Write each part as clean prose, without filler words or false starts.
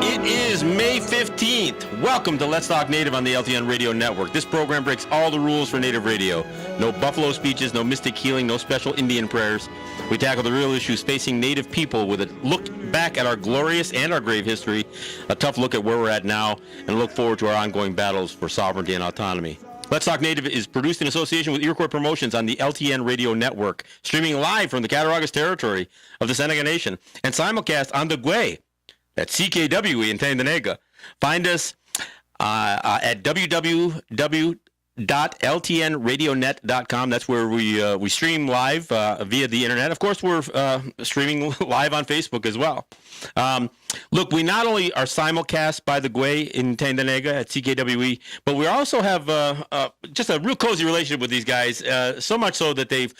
It is May 15th. Welcome to Let's Talk Native on the LTN Radio Network. This program breaks all the rules for Native radio. No buffalo speeches, no mystic healing, no special Indian prayers. We tackle the real issues facing Native people with a look back at our glorious and our grave history, a tough look at where we're at now, and look forward to our ongoing battles for sovereignty and autonomy. Let's Talk Native is produced in association with Iroquois Promotions on the LTN Radio Network, streaming live from the Cattaraugus territory of the Seneca Nation, and simulcast on the Gwe at CKWE in Tandanega. Find us at www.ltnradionet.com. That's where we stream live via the internet. Of course, we're streaming live on Facebook as well. Look, we not only are simulcast by the Gwe in Tandanega at CKWE, but we also have just a real cozy relationship with these guys, so much so that they've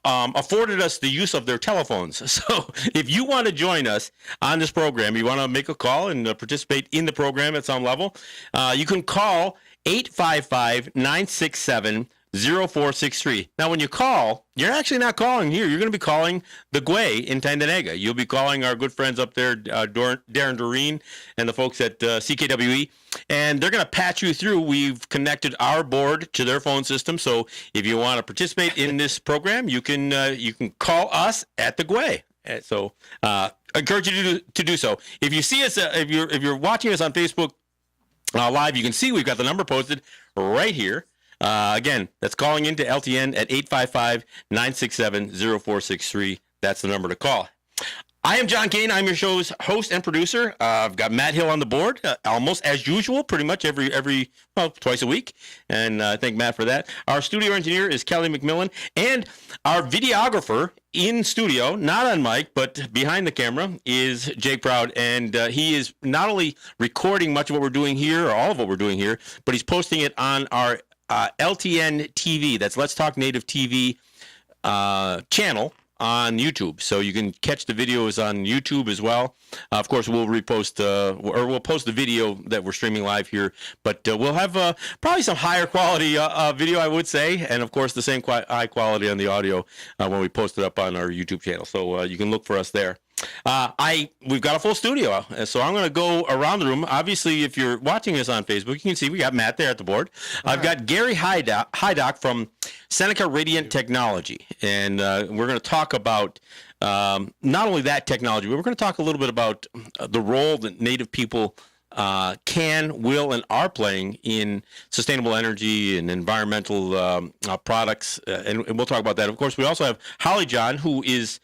afforded us the use of their telephones. So if you want to join us on this program, you want to make a call and participate in the program at some level, you can call 855-967-0463. Now, when you call, you're actually not calling here. You're going to be calling the Gwe in Tandanega. You'll be calling our good friends up there, Darren Doreen and the folks at CKWE, and they're going to patch you through. We've connected our board to their phone system, so if you want to participate in this program, you can call us at the Gwe. So I encourage you to do so. If you see us, if you're watching us on Facebook live, you can see we've got the number posted right here. Again, that's calling into LTN at 855-967-0463. That's the number to call. I am John Kane. I'm your show's host and producer. I've got Matt Hill on the board, almost as usual, pretty much twice a week. And I thank Matt for that. Our studio engineer is Kelly McMillan. And our videographer in studio, not on mic, but behind the camera, is Jake Proud. And he is not only recording much of what we're doing here, or all of what we're doing here, but he's posting it on our LTN TV. That's Let's Talk Native TV channel on YouTube, so you can catch the videos on YouTube as well. Of course, we'll repost we'll post the video that we're streaming live here, but we'll have probably some higher quality video, I would say, and of course the same high quality on the audio when we post it up on our YouTube channel. So you can look for us there. We've got a full studio, so I'm going to go around the room. Obviously, if you're watching us on Facebook, you can see we got Matt there at the board. I've got Gary Hydock from Seneca Radiant Technology, and we're going to talk about not only that technology, but we're going to talk a little bit about the role that Native people can, will, and are playing in sustainable energy and environmental products, and we'll talk about that. Of course, we also have Holly John, who is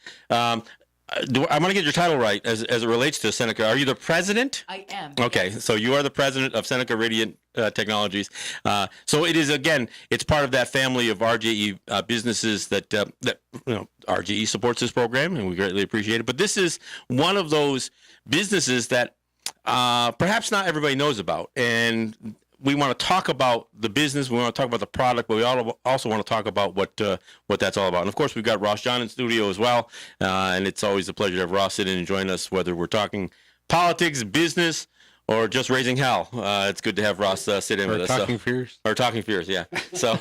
I want to get your title right as it relates to Seneca. Are you the president? I am. Okay, so you are the president of Seneca Radiant Technologies. So it is, again, it's part of that family of RJE businesses that RJE supports this program, and we greatly appreciate it. But this is one of those businesses that perhaps not everybody knows about, and we want to talk about the business, we want to talk about the product, but we also want to talk about what that's all about. And of course, we've got Ross John in studio as well, and it's always a pleasure to have Ross sit in and join us, whether we're talking politics, business, or just raising hell. It's good to have Ross sit in with us. Talking Fears. Or Talking Fears, yeah. So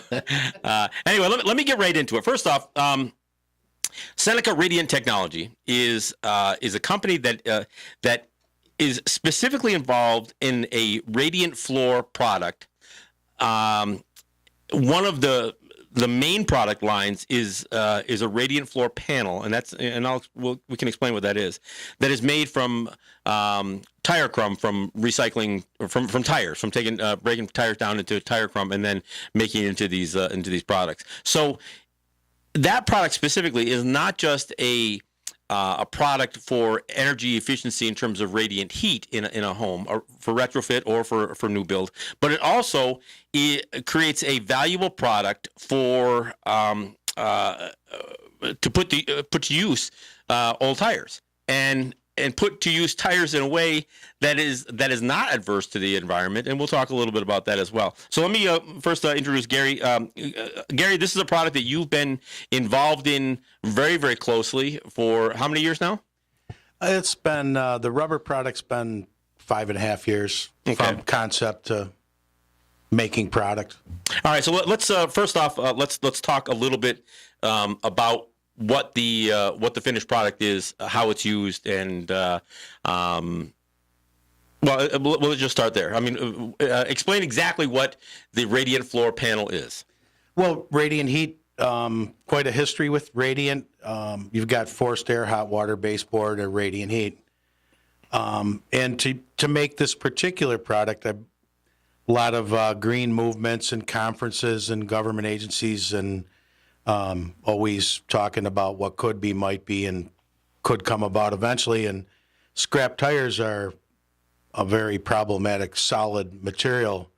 anyway, let me get right into it. First off, Seneca Radiant Technology is a company that is specifically involved in a radiant floor product. One of the main product lines is a radiant floor panel, and we can explain what that is. That is made from tire crumb, from recycling from tires, from taking breaking tires down into tire crumb and then making it into these products. So that product specifically is not just a product for energy efficiency in terms of radiant heat in a home, or for retrofit or for new build, but it also creates a valuable product for to put to use old tires and put to use tires in a way that is not adverse to the environment, and we'll talk a little bit about that as well. So let me first introduce Gary. Gary, this is a product that you've been involved in very, very closely for how many years now? It's been the rubber product's been 5.5 years Okay. from concept to making product. All right, so let's first off let's talk a little bit about what the finished product is, how it's used, and we'll just start there. I mean, explain exactly what the Radiant Floor panel is. Well, Radiant Heat, quite a history with Radiant. You've got forced air, hot water, baseboard, or Radiant Heat. And to make this particular product, a lot of green movements and conferences and government agencies, and always talking about what could be, might be, and could come about eventually. And scrap tires are a very problematic solid material.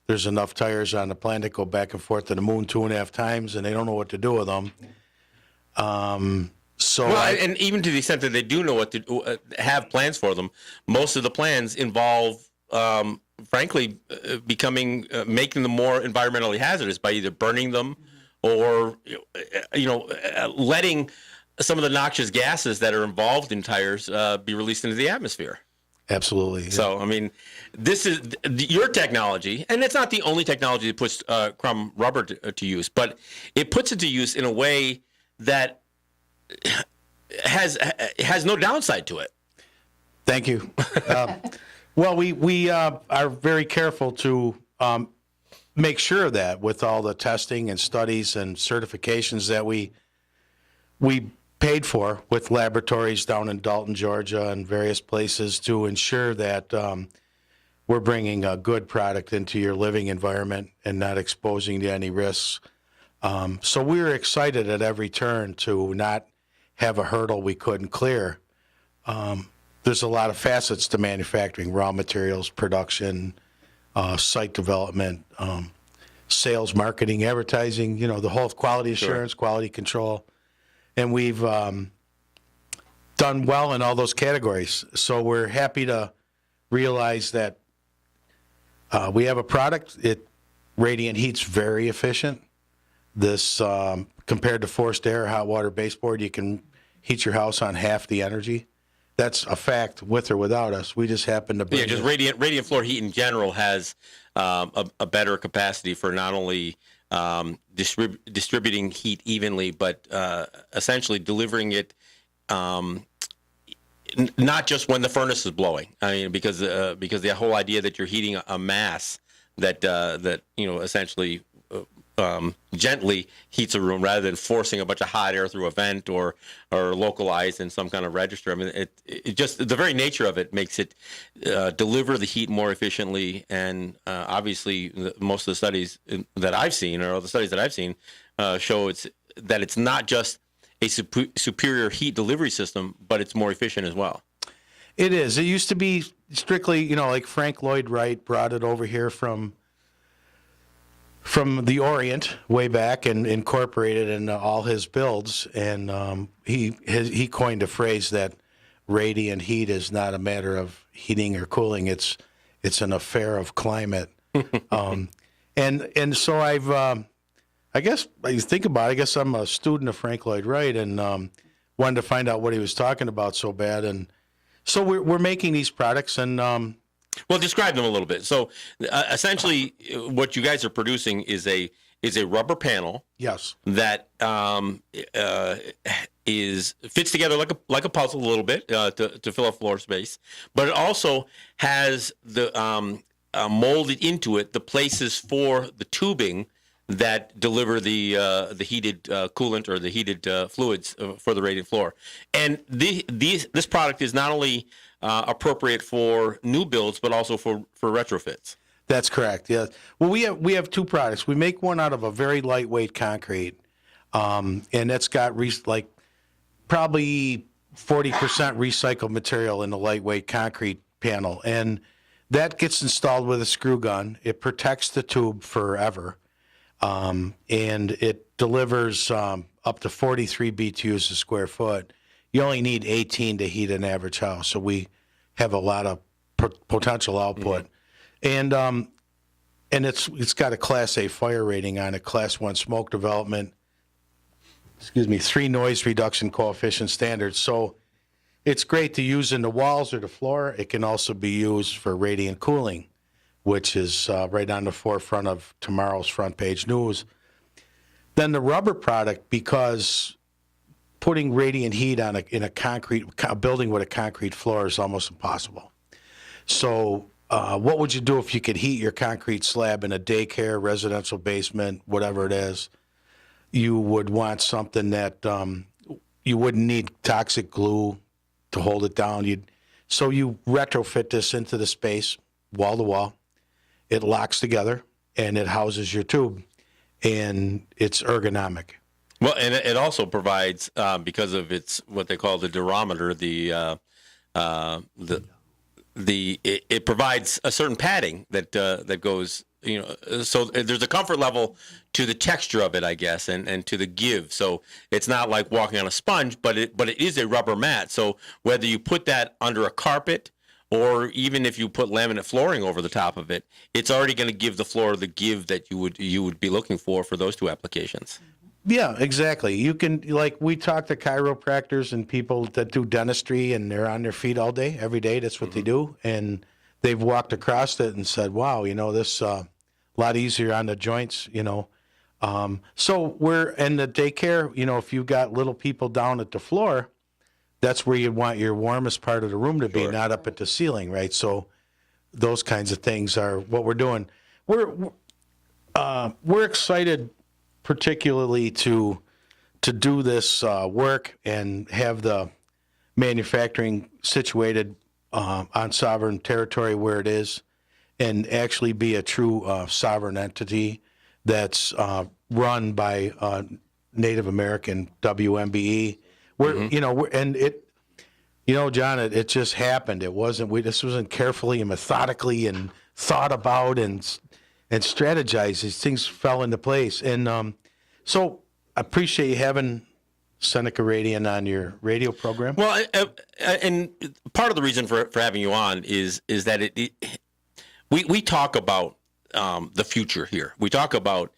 There's enough tires on the planet that go back and forth to the moon 2.5 times, and they don't know what to do with them. And even to the extent that they do know what to have plans for them, most of the plans involve, frankly, making them more environmentally hazardous by either burning them or, letting some of the noxious gases that are involved in tires be released into the atmosphere. Absolutely. Yeah. So, I mean, this is your technology, and it's not the only technology that puts crumb rubber to use, but it puts it to use in a way that has no downside to it. Thank you. Well, we are very careful to make sure that with all the testing and studies and certifications that we paid for with laboratories down in Dalton, Georgia, and various places to ensure that we're bringing a good product into your living environment and not exposing you to any risks. So we were excited at every turn to not have a hurdle we couldn't clear. There's a lot of facets to manufacturing: raw materials, production, site development, sales, marketing, advertising, the whole quality assurance, quality control. And we've done well in all those categories. So we're happy to realize that we have a product. Radiant Heat's very efficient. This, compared to forced air, hot water, baseboard, you can heat your house on half the energy. That's a fact, with or without us. We just happen to bring just Radiant Floor Heat in general has a better capacity for not only distributing heat evenly, but essentially delivering it not just when the furnace is blowing. I mean, because the whole idea that you're heating a mass that essentially gently heats a room rather than forcing a bunch of hot air through a vent or localized in some kind of register. I mean, it just, the very nature of it makes it deliver the heat more efficiently. And obviously, most of the studies that I've seen, or the studies that I've seen, show that it's not just a superior heat delivery system, but it's more efficient as well. It is. It used to be strictly, like Frank Lloyd Wright brought it over here from the Orient way back and incorporated in all his builds. And he coined a phrase that radiant heat is not a matter of heating or cooling. It's an affair of climate. And so I guess you think about it, I guess I'm a student of Frank Lloyd Wright and wanted to find out what he was talking about so bad. And so we're making these products and well, describe them a little bit. So, essentially, what you guys are producing is a rubber panel. Yes. That fits together like a puzzle a little bit to fill up floor space, but it also has the molded into it the places for the tubing that deliver the heated coolant or the heated fluids for the radiant floor. And this product is not only appropriate for new builds, but also for retrofits. That's correct. Yeah. Well, we have two products. We make one out of a very lightweight concrete, and that's got probably 40% recycled material in the lightweight concrete panel, and that gets installed with a screw gun. It protects the tube forever, and it delivers up to 43 BTUs a square foot. You only need 18 to heat an average house, so we have a lot of potential output. Mm-hmm. And it's got a Class A fire rating on it, Class 1 smoke development, 3 noise reduction coefficient standards. So it's great to use in the walls or the floor. It can also be used for radiant cooling, which is right on the forefront of tomorrow's front page news. Then the rubber product, because putting radiant heat on in a building with a concrete floor is almost impossible. So what would you do if you could heat your concrete slab in a daycare, residential basement, whatever it is? You would want something that you wouldn't need toxic glue to hold it down. So you retrofit this into the space, wall to wall. It locks together, and it houses your tube, and it's ergonomic. Well, and it also provides, because of its what they call the durometer, it provides a certain padding that goes, so there's a comfort level to the texture of it, I guess, and to the give. So it's not like walking on a sponge, but it is a rubber mat. So whether you put that under a carpet, or even if you put laminate flooring over the top of it, it's already going to give the floor the give that you would be looking for those two applications. Yeah, exactly. You can, like, we talk to chiropractors and people that do dentistry, and they're on their feet all day, every day. That's what they do. And they've walked across it and said, wow, this a lot easier on the joints, So we're in the daycare, if you've got little people down at the floor, that's where you want your warmest part of the room to be, Sure. not up at the ceiling, right? So those kinds of things are what we're doing. We're excited, particularly to do this work and have the manufacturing situated on sovereign territory where it is, and actually be a true sovereign entity that's run by Native American WMBE. John, it just happened. It wasn't. This wasn't carefully and methodically and thought about and strategized. These things fell into place, and so I appreciate you having Seneca Radiant on your radio program. Well, and part of the reason for having you on is that we talk about the future here. We talk about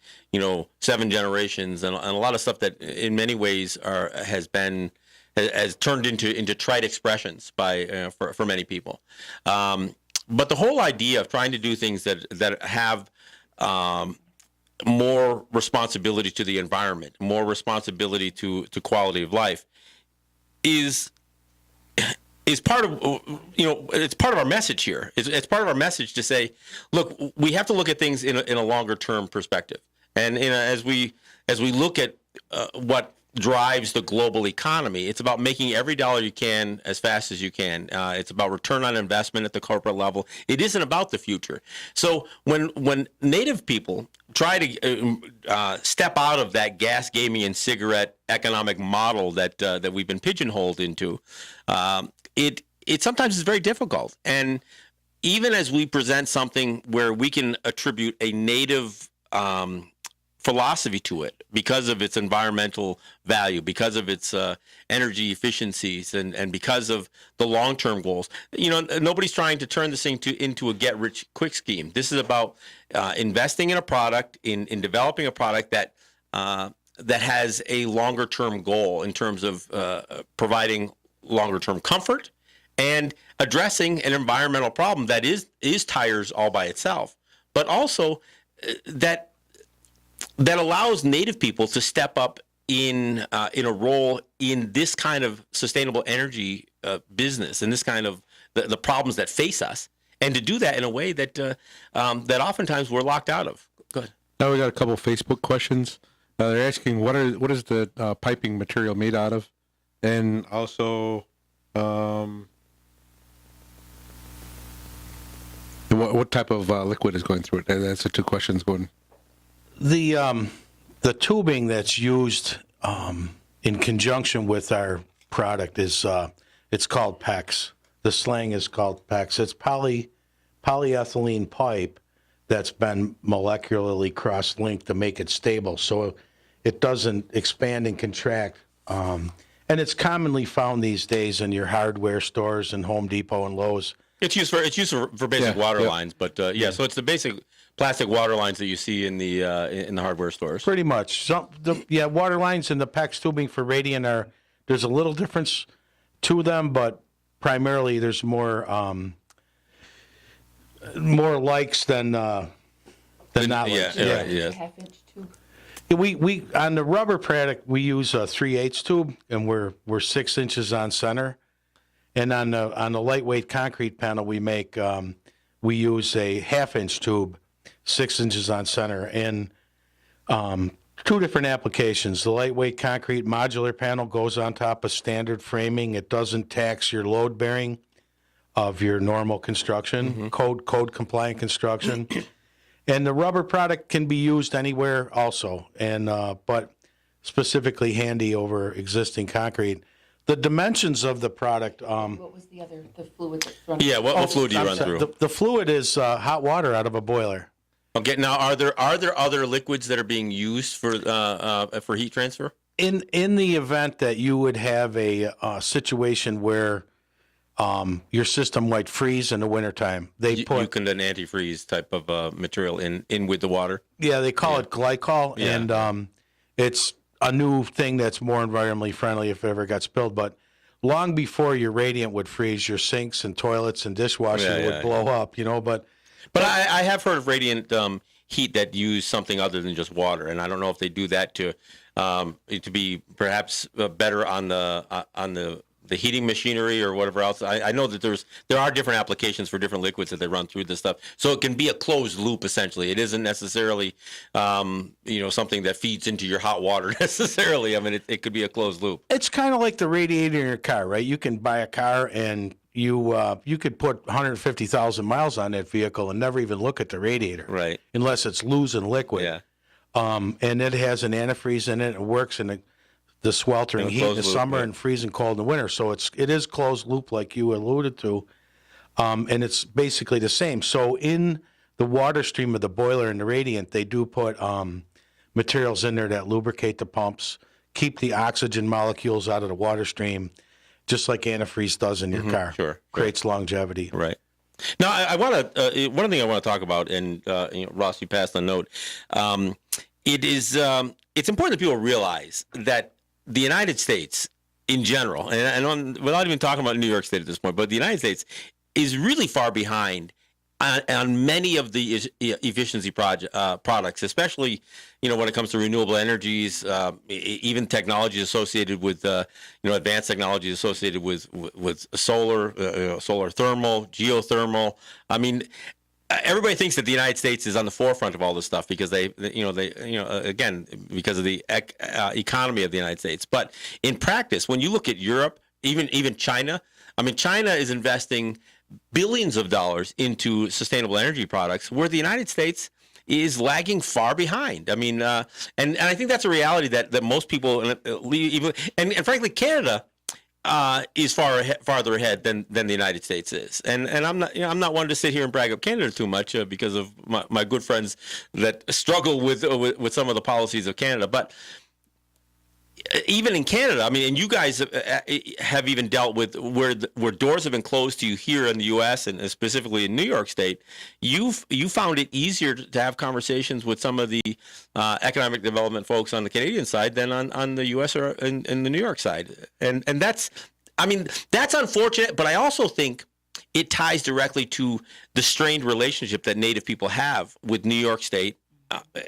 7 generations and a lot of stuff that in many ways has turned into trite expressions for many people. But the whole idea of trying to do things that have more responsibility to the environment, more responsibility to quality of life, is part of it's part of our message here. It's part of our message to say, look, we have to look at things in a longer term perspective, and as we look at what drives the global economy, it's about making every dollar you can as fast as you can. It's about return on investment at the corporate level. It isn't about the future. So when Native people try to step out of that gas, gaming, and cigarette economic model that we've been pigeonholed into, it sometimes is very difficult. And even as we present something where we can attribute a Native philosophy to it because of its environmental value, because of its energy efficiencies, and because of the long-term goals. Nobody's trying to turn this thing into a get-rich-quick scheme. This is about investing in a product, in developing a product that has a longer-term goal in terms of providing longer-term comfort and addressing an environmental problem that is tires all by itself, but also that allows Native people to step up in a role in this kind of sustainable energy business, and this kind of the problems that face us, and to do that in a way that that oftentimes we're locked out of. Go ahead. Now we got a couple of Facebook questions. They're asking what is the piping material made out of, and also what type of liquid is going through it. That's the 2 questions going. The tubing that's used in conjunction with our product is it's called PEX. The slang is called PEX. It's polyethylene pipe that's been molecularly cross-linked to make it stable, so it doesn't expand and contract. And it's commonly found these days in your hardware stores and Home Depot and Lowe's. It's used for basic water lines, but so it's the basic plastic water lines that you see in the hardware stores. Pretty much. Water lines and the PEX tubing for Radiant there's a little difference to them, but primarily there's more likes than not likes. Yeah. Half-inch tube. We on the rubber product we use a 3/8 tube, and we're 6 inches on center. And on the lightweight concrete panel we make, we use a 1/2-inch tube, 6 inches on center, and two different applications. The lightweight concrete modular panel goes on top of standard framing. It doesn't tax your load bearing of your normal construction, code compliant construction. And the rubber product can be used anywhere also, and but specifically handy over existing concrete. The dimensions of the product. What was the fluid that's running? Yeah, what fluid do you run through? The fluid is hot water out of a boiler. Okay, now are there other liquids that are being used for heat transfer? In the event that you would have a situation where your system might freeze in the wintertime, You can an antifreeze type of material in with the water. Yeah, they call it glycol, Yeah. and it's a new thing that's more environmentally friendly if it ever got spilled. But long before your radiant would freeze, your sinks and toilets and dishwashers would blow up, But I have heard of radiant heat that use something other than just water, and I don't know if they do that to be perhaps better on the heating machinery or whatever else. I know that there are different applications for different liquids that they run through this stuff, so it can be a closed loop essentially. It isn't necessarily something that feeds into your hot water necessarily. I mean, it could be a closed loop. it's kind of like the radiator in your car, right? You can buy a car and you could put 150,000 miles on that vehicle and never even look at the radiator, Right. unless it's loose and liquid. Yeah. And it has an antifreeze in it. It works in the sweltering heat in the closed loop, summer yeah. and freezing cold in the winter. So it is closed loop like you alluded to, and it's basically the same. So in the water stream of the boiler and the radiant, they do put materials in there that lubricate the pumps, keep the oxygen molecules out of the water stream, just like antifreeze does in your car. Sure. Creates longevity. Right. Now, I want to one thing I want to talk about, and Ross, you passed a note. It's important that people realize that the United States, in general, without even talking about New York State at this point, but the United States is really far behind on many of the efficiency products, especially when it comes to renewable energies, even technologies associated with advanced technologies associated with solar, solar thermal, geothermal. I mean, everybody thinks that the United States is on the forefront of all this stuff because again, because of the economy of the United States. But in practice, when you look at Europe, even China, I mean, China is investing billions of dollars into sustainable energy products, where the United States is lagging far behind. I mean, and I think that's a reality that most people, and frankly, Canada is farther ahead than the United States is. And I'm not one to sit here and brag up Canada too much because of my good friends that struggle with some of the policies of Canada, but. Even in Canada, I mean, and you guys have even dealt with where doors have been closed to you here in the U.S. and specifically in New York State. You found it easier to have conversations with some of the economic development folks on the Canadian side than on the U.S. or in the New York side, and that's unfortunate. But I also think it ties directly to the strained relationship that Native people have with New York State,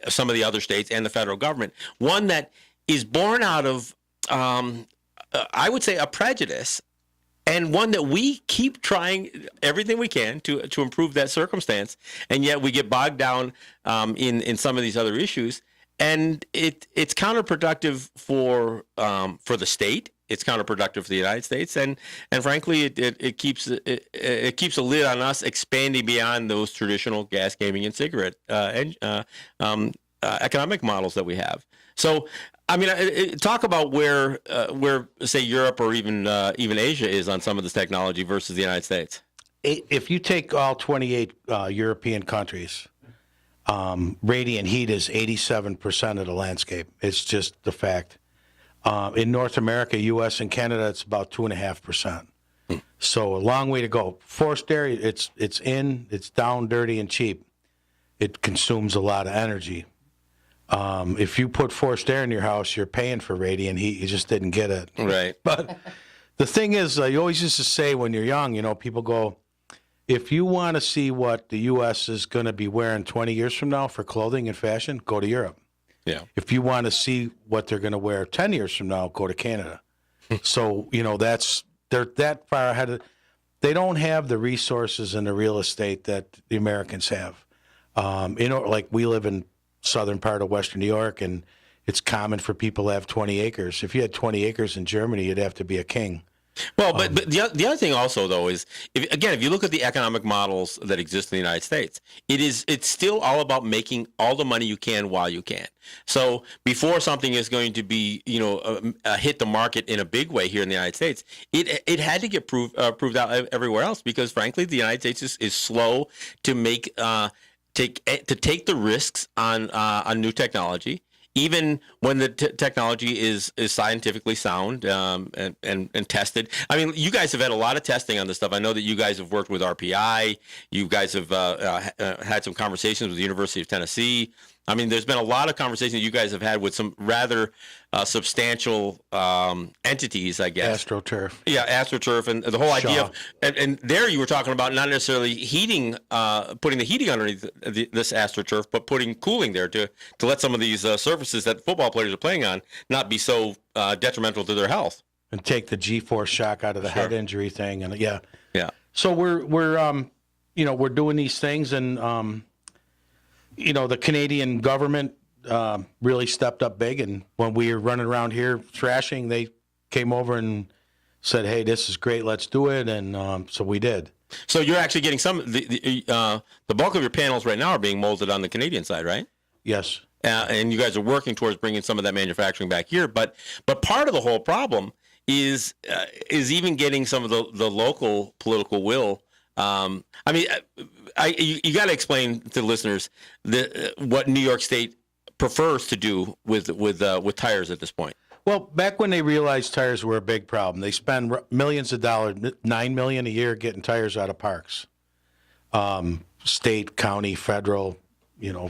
some of the other states, and the federal government. One that is born out of, I would say, a prejudice, and one that we keep trying everything we can to improve that circumstance, and yet we get bogged down in some of these other issues, and it's counterproductive for the state. It's counterproductive for the United States, and frankly, it keeps a lid on us expanding beyond those traditional gas, gaming, and cigarette economic models that we have. So, I mean, talk about where say Europe or even Asia is on some of this technology versus the United States. If you take all 28 European countries, radiant heat is 87% of the landscape. It's just the fact. In North America, U.S. and Canada, it's about 2.5%. So a long way to go. Forced air, it's down, dirty, and cheap. It consumes a lot of energy. If you put forced air in your house, you're paying for radiant heat. You just didn't get it. Right. But The thing is, you always used to say when you're young, people go, if you want to see what the U.S. is going to be wearing 20 years from now for clothing and fashion, go to Europe. Yeah. If you want to see what they're going to wear 10 years from now, go to Canada. So, they're that far ahead. They don't have the resources and the real estate that the Americans have. Like we live in southern part of Western New York, and it's common for people to have 20 acres. If you had 20 acres in Germany, you'd have to be a king. Well, but the other thing also, though, is, if you look at the economic models that exist in the United States, it's still all about making all the money you can while you can. So before something is going to be, hit the market in a big way here in the United States, it had to get proved out everywhere else, because, frankly, the United States is slow to take the risks on new technology, even when the technology is scientifically sound and tested. I mean, you guys have had a lot of testing on this stuff. I know that you guys have worked with RPI. You guys have had some conversations with the University of Tennessee. I mean, there's been a lot of conversations you guys have had with some rather substantial entities, I guess. AstroTurf. Yeah, AstroTurf, and the whole idea of, and there you were talking about not necessarily heating, putting the heating underneath this AstroTurf, but putting cooling there to let some of these surfaces that football players are playing on not be so detrimental to their health. And take the G-force shock out of the head injury thing, and yeah. So we're doing these things, and the Canadian government really stepped up big, and when we were running around here thrashing, they came over and said, "Hey, this is great, let's do it," and so we did. So you're actually getting the bulk of your panels right now are being molded on the Canadian side, right? Yes. And you guys are working towards bringing some of that manufacturing back here, but part of the whole problem is even getting some of the local political will. I mean, you got to explain to listeners what New York State prefers to do with tires at this point. Well, back when they realized tires were a big problem, they spend millions of dollars, $9 million a year, getting tires out of parks, state, county, federal,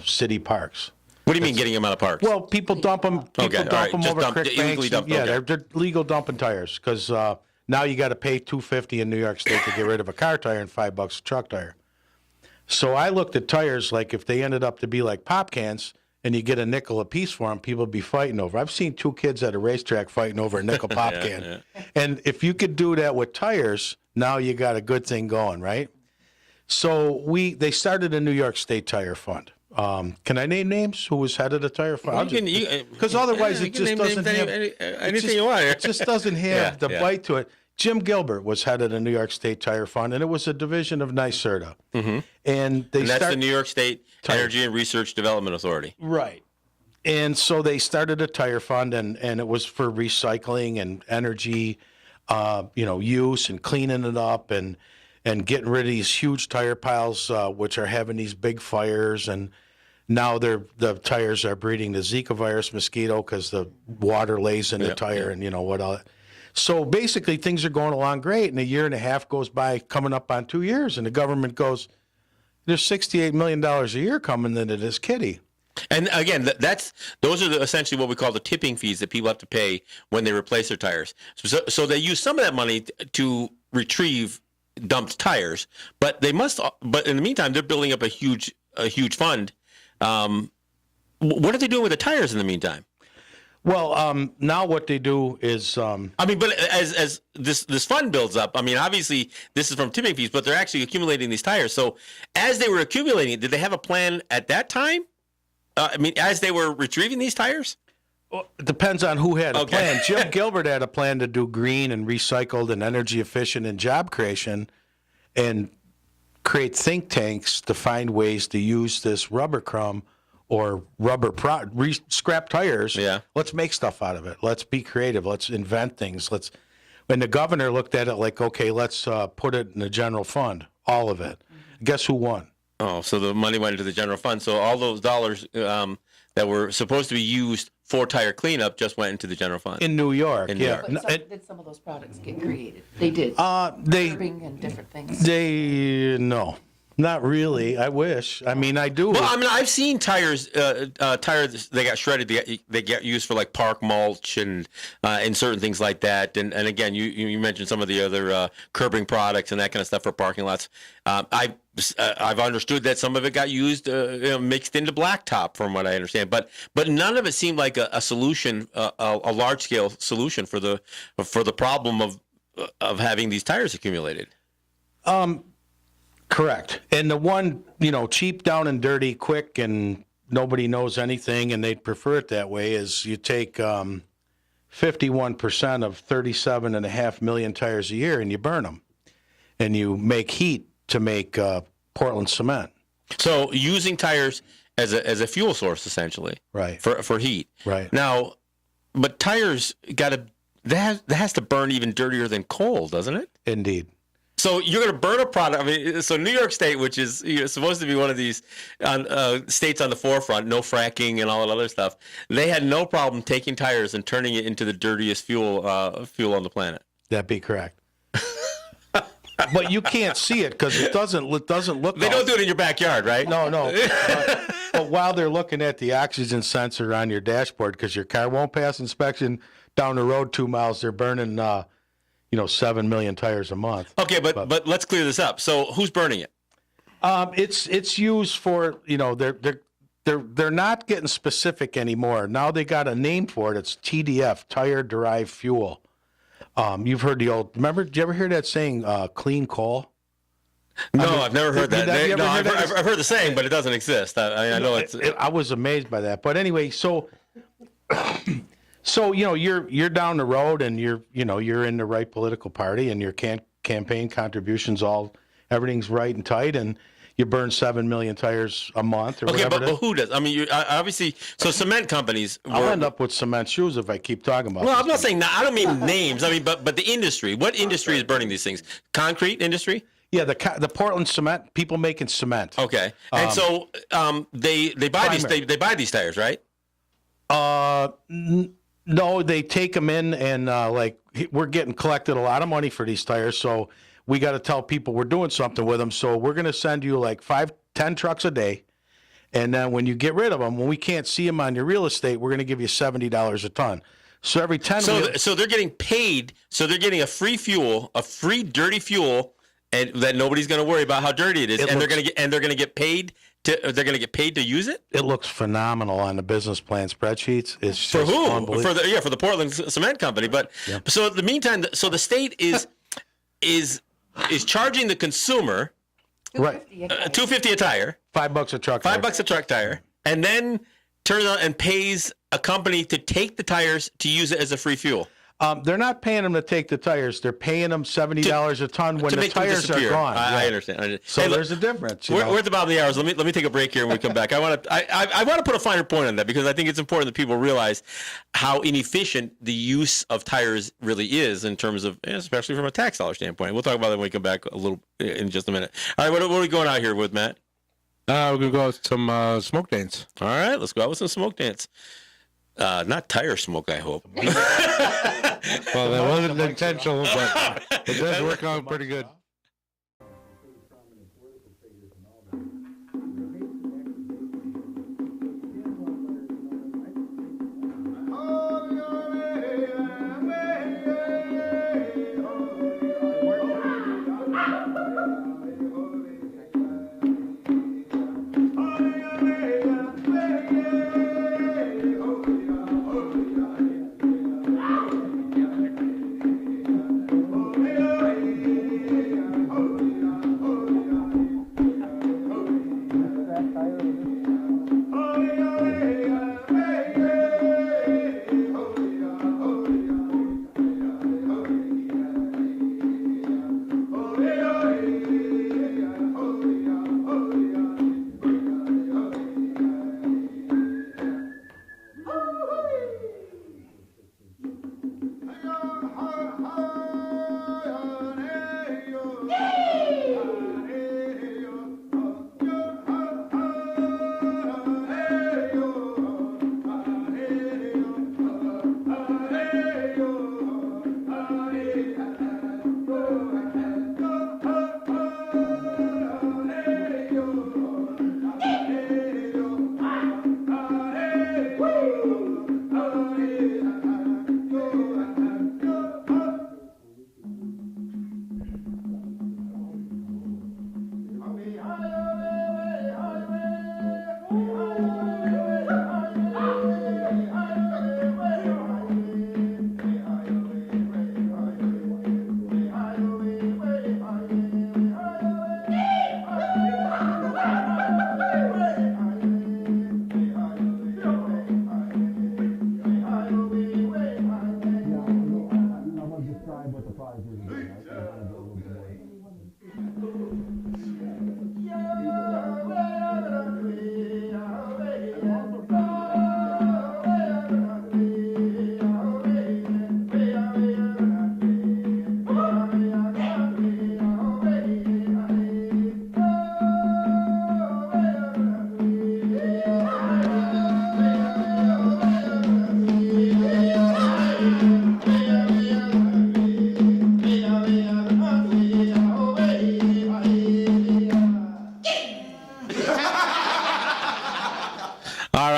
city parks. What do you mean getting them out of parks? Well, people dump them. People dump them over creek banks. Okay. They're legal dumping tires because now you got to pay $250 in New York State to get rid of a car tire and $5 a truck tire. So I looked at tires like if they ended up to be like pop cans and you get a nickel a piece for them, people would be fighting over. I've seen two kids at a racetrack fighting over a nickel pop can. Yeah. And if you could do that with tires, now you got a good thing going, right? So they started a New York State Tire Fund. Can I name names? Who was head of the tire fund? Because otherwise it just doesn't have anything you want. It just doesn't have the bite to it. Jim Gilbert was head of the New York State Tire Fund, and it was a division of NYSERDA. Mm-hmm. And that's the New York State Energy and Research Development Authority. Right. And so they started a tire fund, and it was for recycling and energy, use and cleaning it up and getting rid of these huge tire piles, which are having these big fires. And now the tires are breeding the Zika virus mosquito because the water lays in the tire and what all that. So basically things are going along great, and a year and a half goes by, coming up on 2 years, and the government goes, there's $68 million a year coming into this kitty. And again, those are essentially what we call the tipping fees that people have to pay when they replace their tires. So they use some of that money to retrieve dumped tires, but in the meantime, they're building up a huge fund. What are they doing with the tires in the meantime? Well, now what they do is, but as this fund builds up, I mean, obviously this is from tipping fees, but they're actually accumulating these tires. So as they were accumulating, did they have a plan at that time? As they were retrieving these tires? Well, it depends on who had a plan. Jim Gilbert had a plan to do green and recycled and energy efficient and job creation and create think tanks to find ways to use this rubber crumb or scrap tires. Yeah. Let's make stuff out of it. Let's be creative. Let's invent things. When the governor looked at it like, okay, let's put it in the general fund, all of it. Guess who won? Oh, so the money went into the general fund. So all those dollars that were supposed to be used for tire cleanup just went into the general fund. In New York, yeah. But did some of those products get created? They did. Curbing and different things. No. Not really. I wish. I mean, I do. Well, I mean, I've seen tires they got shredded. They get used for like park mulch and certain things like that. And again, you mentioned some of the other curbing products and that kind of stuff for parking lots. I've understood that some of it got used mixed into blacktop, from what I understand. But none of it seemed like a solution, a large scale solution for the problem of having these tires accumulated. Correct. And the one, cheap, down and dirty, quick, and nobody knows anything, and they'd prefer it that way, is you take 51% of 37.5 million tires a year and you burn them. And you make heat to make Portland cement. So using tires as a fuel source, essentially. Right. For heat. Right. Now, but tires that has to burn even dirtier than coal, doesn't it? Indeed. So you're going to burn a product. I mean, so New York State, which is supposed to be one of these states on the forefront, no fracking and all that other stuff, they had no problem taking tires and turning it into the dirtiest fuel on the planet. That'd be correct. But you can't see it because it doesn't look. They don't do it in your backyard, right? No. But while they're looking at the oxygen sensor on your dashboard, because your car won't pass inspection down the road 2 miles, they're burning 7 million tires a month. Okay, but let's clear this up. So who's burning it? It's used for, they're not getting specific anymore. Now they got a name for it. It's TDF, tire derived fuel. You've heard did you ever hear that saying, clean coal? No, I've never heard that. I've heard the saying, but it doesn't exist. I know it's. I was amazed by that. But anyway, so you're down the road and you're in the right political party and your campaign contributions everything's right and tight, and you burn 7 million tires a month or whatever. Okay, but who does? I mean, obviously, so cement companies. I'll end up with cement shoes if I keep talking about. Well, I'm not saying I don't mean names. I mean, but the industry. What industry is burning these things? Concrete industry. Yeah, the Portland cement, people making cement. Okay, and so they buy these tires, right? No, they take them in and we're getting collected a lot of money for these tires, so we got to tell people we're doing something with them. So we're going to send you 5-10 trucks a day, and then when you get rid of them, when we can't see them on your real estate, we're going to give you $70 a ton. So every 10. So they're getting paid. So they're getting a free fuel, a free dirty fuel, and that nobody's going to worry about how dirty it is, they're going to get paid. They're going to get paid to use it. It looks phenomenal on the business plan spreadsheets. It's just for who? Unbelievable. For the Portland Cement Company. But so in the meantime, so the state is charging the consumer right $2.50 a tire, $5 a truck, $5 a truck tire, and then turns out and pays a company to take the tires to use it as a free fuel. They're not paying them to take the tires. They're paying them $70 a ton when the tires are gone. I understand. So hey, there's a difference. We're at the bottom of the hours. Let me take a break here when we come back. I want to put a finer point on that because I think it's important that people realize how inefficient the use of tires really is in terms of, especially from a tax dollar standpoint. We'll talk about that when we come back a little in just a minute. All right, what are we going out here with, Matt? We're gonna go with some smoke dance. All right, let's go out with some smoke dance. Not tire smoke, I hope. Well, that wasn't intentional, but it does work out pretty good.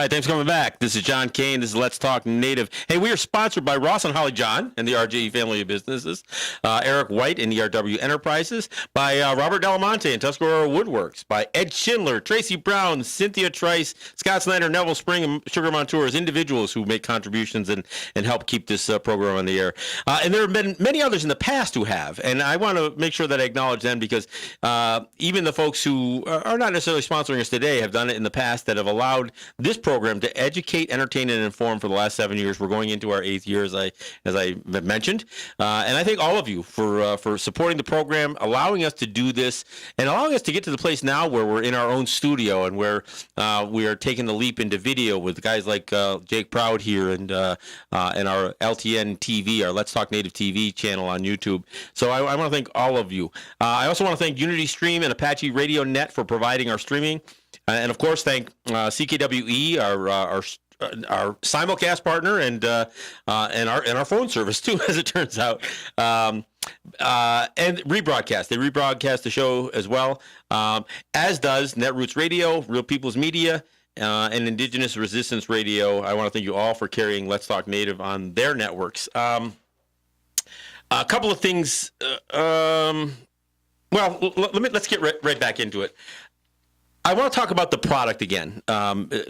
right, thanks for coming back. This is John Kane. This is Let's Talk Native. Hey, we are sponsored by Ross and Holly John and the RJ family of businesses, Eric White and ERW Enterprises, by Robert Delamonte and Tuscarora Woodworks, by Ed Schindler, Tracy Brown, Cynthia Trice, Scott Snyder, Neville Spring, and Sugar Montour as individuals who make contributions and help keep this program on the air. And there have been many others in the past who have, and I want to make sure that I acknowledge them because even the folks who are not necessarily sponsoring us today have done it in the past that have allowed this program to educate, entertain, and inform for the last 7 years. We're going into our 8th year, as I mentioned, and I thank all of you for supporting the program, allowing us to do this, and allowing us to get to the place now where we're in our own studio and where we are taking the leap into video with guys like Jake Proud here and our LTN TV, our Let's Talk Native TV channel on YouTube. So I want to thank all of you. I also want to thank Unity Stream and Apache Radio Net for providing our streaming. And of course, thank CKWE, our simulcast partner, and our phone service too, as it turns out, and rebroadcast. They rebroadcast the show as well, as does Netroots Radio, Real People's Media, and Indigenous Resistance Radio. I want to thank you all for carrying Let's Talk Native on their networks. A couple of things. Let's get right back into it. I want to talk about the product again,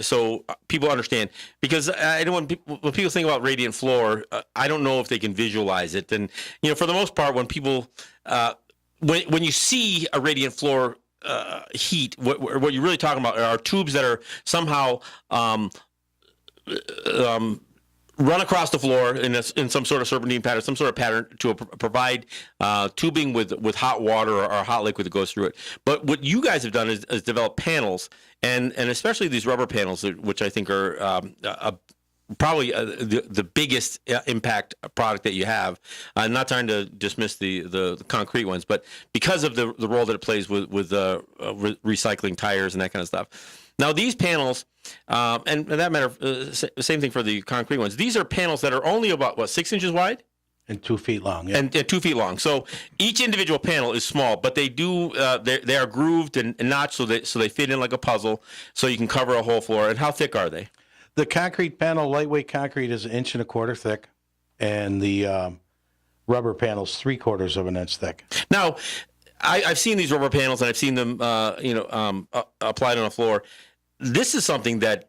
so people understand, because I don't want people, when people think about Radiant Floor, I don't know if they can visualize it. And for the most part, when people, when you see a Radiant Floor heat, what you're really talking about are tubes that are somehow run across the floor in some sort of serpentine pattern, some sort of pattern to provide tubing with hot water or hot liquid that goes through it. But what you guys have done is develop panels, and especially these rubber panels, which I think are probably the biggest impact product that you have. I'm not trying to dismiss the concrete ones, but because of the role that it plays with recycling tires and that kind of stuff. Now, these panels, and for that matter, same thing for the concrete ones. These are panels that are only about, 6 inches wide? And 2 feet long. Yeah. And 2 feet long. So each individual panel is small, but they do they are grooved and notched so they fit in like a puzzle, so you can cover a whole floor. And how thick are they? The concrete panel, lightweight concrete, is 1.25 inches thick, and the rubber panel is 3/4 of an inch thick. Now, I've seen these rubber panels, and I've seen them applied on a floor. This is something that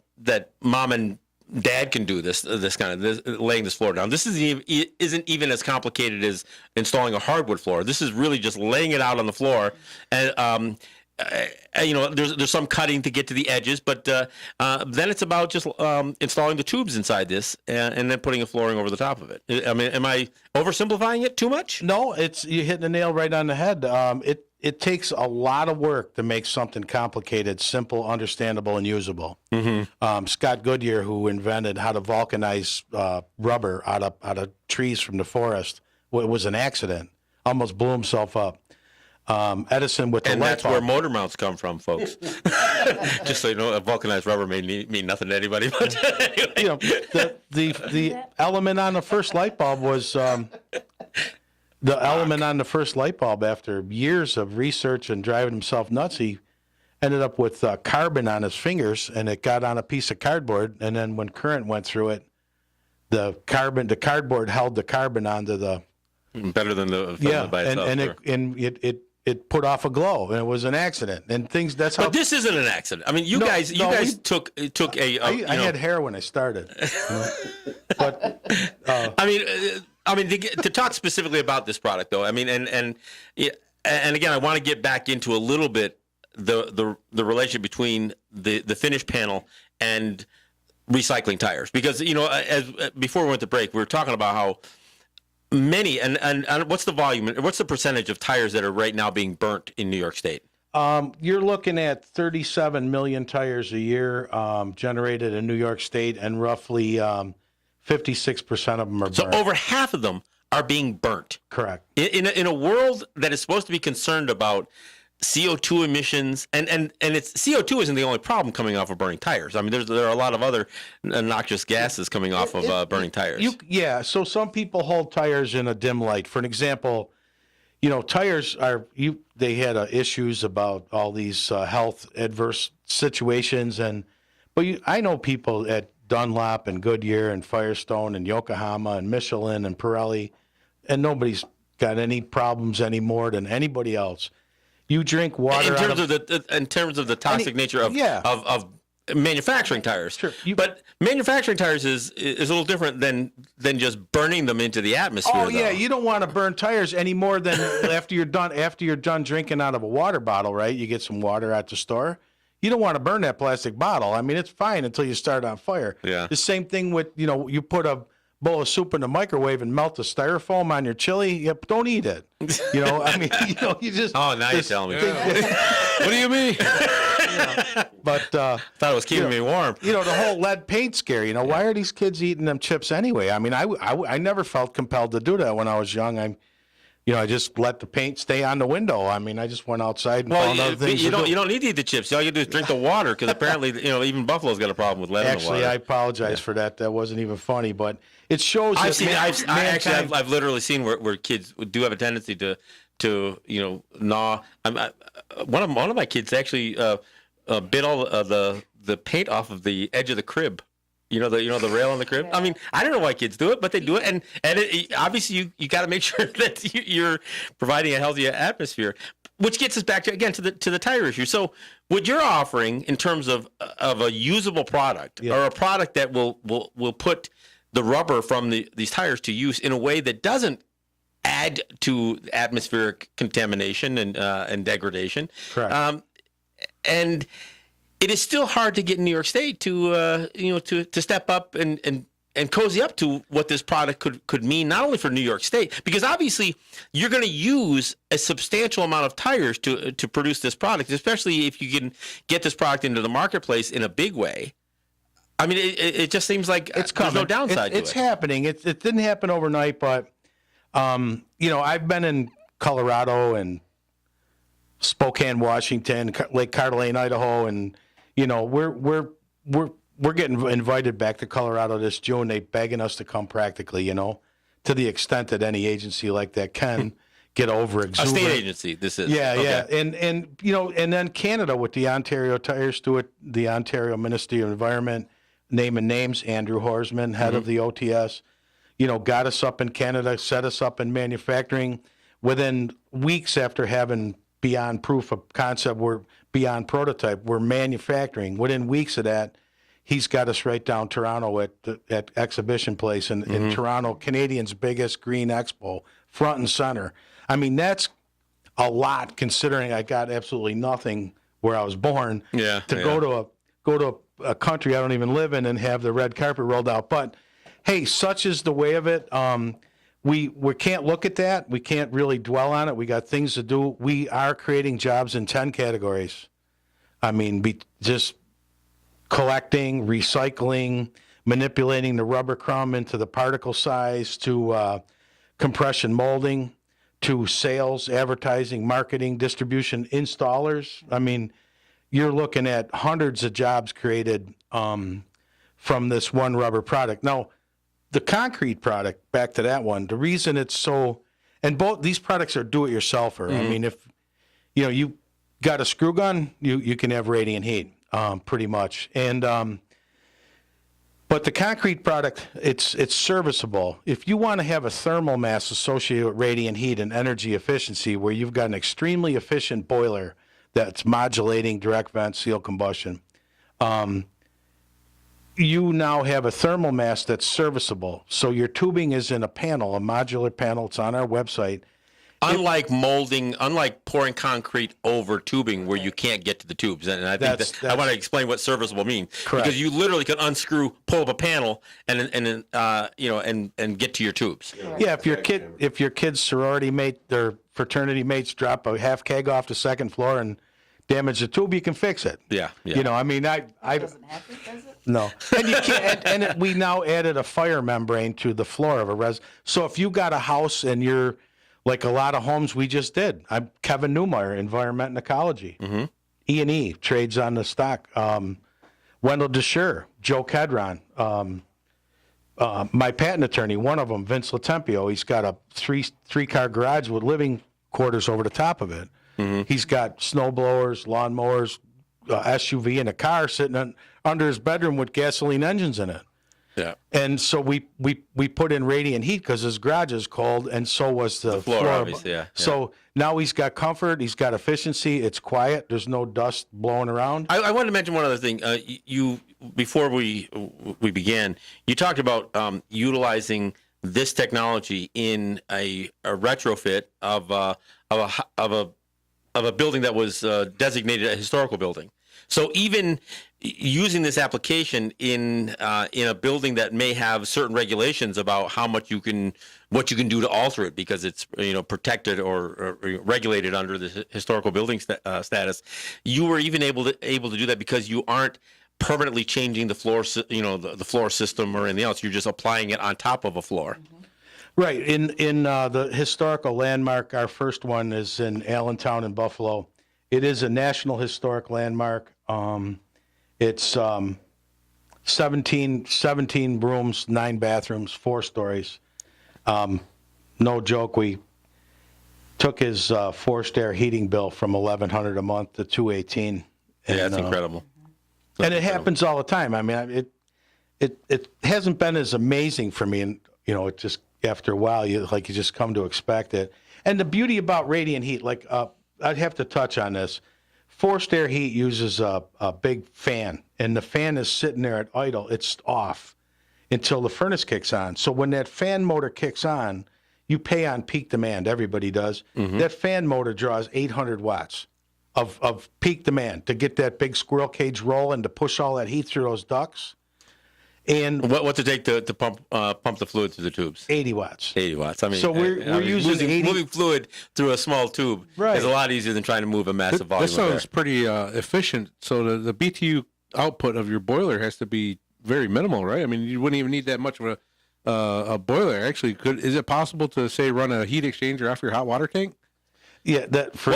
mom and dad can do. This kind of laying this floor down. This isn't even as complicated as installing a hardwood floor. This is really just laying it out on the floor, and there's some cutting to get to the edges, but then it's about just installing the tubes inside this and then putting a flooring over the top of it. I mean, am I oversimplifying it too much? No, you hit the nail right on the head. It takes a lot of work to make something complicated, simple, understandable, and usable. Mm-hmm. Scott Goodyear, who invented how to vulcanize rubber out of trees from the forest, was an accident. Almost blew himself up. Edison with the and light that's bulb. where motor mounts come from, folks. Just so you know, a vulcanized rubber may mean nothing to anybody. But anyway. The element on the first light bulb was the element on the first light bulb. After years of research and driving himself nuts, he ended up with carbon on his fingers, and it got on a piece of cardboard. And then when current went through it, the cardboard held the carbon onto the better than the filament by itself. And it put off a glow, and it was an accident. And things that's how. But this isn't an accident. I mean, you guys took a. I had hair when I started. But I mean, to talk specifically about this product, though. I mean, and again, I want to get back into a little bit the relationship between the finished panel and recycling tires, because as before we went to break, we were talking about how many and what's the volume, what's the percentage of tires that are right now being burnt in New York State? You're looking at 37 million tires a year generated in New York State, and roughly 56% of them are burnt. So over half of them are being burnt. Correct. In a world that is supposed to be concerned about CO2 emissions, and it's CO2 isn't the only problem coming off of burning tires. I mean, there are a lot of other noxious gases coming off of burning tires. So some people hold tires in a dim light. For an example, tires they had issues about all these health adverse situations, and But I know people at Dunlop and Goodyear and Firestone and Yokohama and Michelin and Pirelli, and nobody's got any problems any more than anybody else. You drink water in terms of the toxic nature of manufacturing tires. Sure. But manufacturing tires is a little different than just burning them into the atmosphere. Oh yeah, you don't want to burn tires any more than after you're done drinking out of a water bottle, right? You get some water at the store. You don't want to burn that plastic bottle. I mean, it's fine until you start on fire. Yeah. The same thing with, you put a bowl of soup in the microwave and melt the styrofoam on your chili. Yep, don't eat it. I mean, you just. Oh, now you're telling me. What do you mean? But thought it was keeping me warm. The whole lead paint scare. Why are these kids eating them chips anyway? I mean, I never felt compelled to do that when I was young. I just let the paint stay on the window. I mean, I just went outside and found other things. You don't need to eat the chips. All you do is drink the water, because apparently, even Buffalo's got a problem with lead in the water. Actually, I apologize for that. That wasn't even funny, but it shows. I've literally seen where kids do have a tendency to gnaw. One of my kids actually bit all the paint off of the edge of the crib. The rail on the crib. I mean, I don't know why kids do it, but they do it, and obviously you got to make sure that you're providing a healthy atmosphere, which gets us back to the tire issue. So, what you're offering in terms of a usable product, or a product that will put the rubber from these tires to use in a way that doesn't add to atmospheric contamination and degradation. Correct. And it is still hard to get in New York State to step up and cozy up to what this product could mean, not only for New York State, because obviously you're going to use a substantial amount of tires to produce this product, especially if you can get this product into the marketplace in a big way. I mean, it just seems like it's coming. There's no downside to it. It's happening. It didn't happen overnight, but I've been in Colorado and Spokane, Washington, Lake Coeur d'Alene, Idaho, and we're getting invited back to Colorado this June. They begging us to come practically, to the extent that any agency like that can get over exuberant. A state agency, this is. Yeah, okay. yeah. And then Canada with the Ontario Tire Steward, the Ontario Ministry of Environment, naming names, Andrew Horsman, head of the OTS, got us up in Canada, set us up in manufacturing. Within weeks after having beyond proof of concept, we're beyond prototype, we're manufacturing. Within weeks of that, he's got us right down Toronto at Exhibition Place in Toronto, Canadian's biggest green expo, front and center. I mean, that's a lot considering I got absolutely nothing where I was born. Go to a country I don't even live in and have the red carpet rolled out. But hey, such is the way of it. We can't look at that. We can't really dwell on it. We got things to do. We are creating jobs in 10 categories. I mean, just collecting, recycling, manipulating the rubber crumb into the particle size, to compression molding, to sales, advertising, marketing, distribution, installers. I mean, you're looking at hundreds of jobs created from this one rubber product. Now, the concrete product, back to that one, the reason it's so, and both these products are do-it-yourselfer. I mean, if you got a screw gun, you can have radiant heat, pretty much. And but the concrete product, it's serviceable. If you want to have a thermal mass associated with radiant heat and energy efficiency, where you've got an extremely efficient boiler that's modulating direct vent seal combustion, you now have a thermal mass that's serviceable. So your tubing is in a panel, a modular panel. It's on our website. Unlike pouring concrete over tubing where you can't get to the tubes, and I think I want to explain what serviceable means. Correct. Because you literally can unscrew, pull up a panel, and get to your tubes. Yeah, if your kid's sorority mate, their fraternity mates drop a half keg off the second floor and damage the tube, you can fix it. Yeah. I mean, I Doesn't have to, does it? no, and you can't. We now added a fire membrane to the floor of a res. So if you got a house and you're like a lot of homes we just did. I'm Kevin Newmeyer, Environment and Ecology. E&E trades on the stock. Wendell Desher, Joe Kedron, my patent attorney, one of them, Vince Latempio. He's got a three-car garage with living quarters over the top of it. He's got snow blowers, lawn mowers, SUV and a car sitting under his bedroom with gasoline engines in it. Yeah. And so we put in radiant heat because his garage is cold, and so was the floor, obviously, yeah. So now he's got comfort, he's got efficiency, it's quiet, there's no dust blowing around. I wanted to mention one other thing. You before we began, you talked about utilizing this technology in a retrofit of a building that was designated a historical building. So even using this application in a building that may have certain regulations about how much what you can do to alter it because it's protected or regulated under the historical building status, you were even able to do that because you aren't permanently changing the floor, the floor system or anything else. You're just applying it on top of a floor. Mm-hmm. Right. In the historical landmark, our first one is in Allentown in Buffalo. It is a National Historic Landmark. It's 17 rooms, 9 bathrooms, 4 stories. No joke, we took his forced air heating bill from $1,100 a month to $218. Yeah, that's incredible. And it happens all the time. I mean, it hasn't been as amazing for me, and it just after a while you just come to expect it. And the beauty about radiant heat, I'd have to touch on this. Forced air heat uses a big fan, and the fan is sitting there at idle. It's off until the furnace kicks on. So when that fan motor kicks on, you pay on peak demand. Everybody does. Mm-hmm. That fan motor draws 800 watts of peak demand to get that big squirrel cage rolling to push all that heat through those ducts. And what's it take to pump the fluid through the tubes? 80 watts. 80 watts. I mean, so we're using moving fluid through a small tube is a lot easier than trying to move a massive volume. This sounds pretty efficient. So the BTU output of your boiler has to be very minimal, right? I mean, you wouldn't even need that much of a boiler. Actually, is it possible to say run a heat exchanger off your hot water tank? Yeah,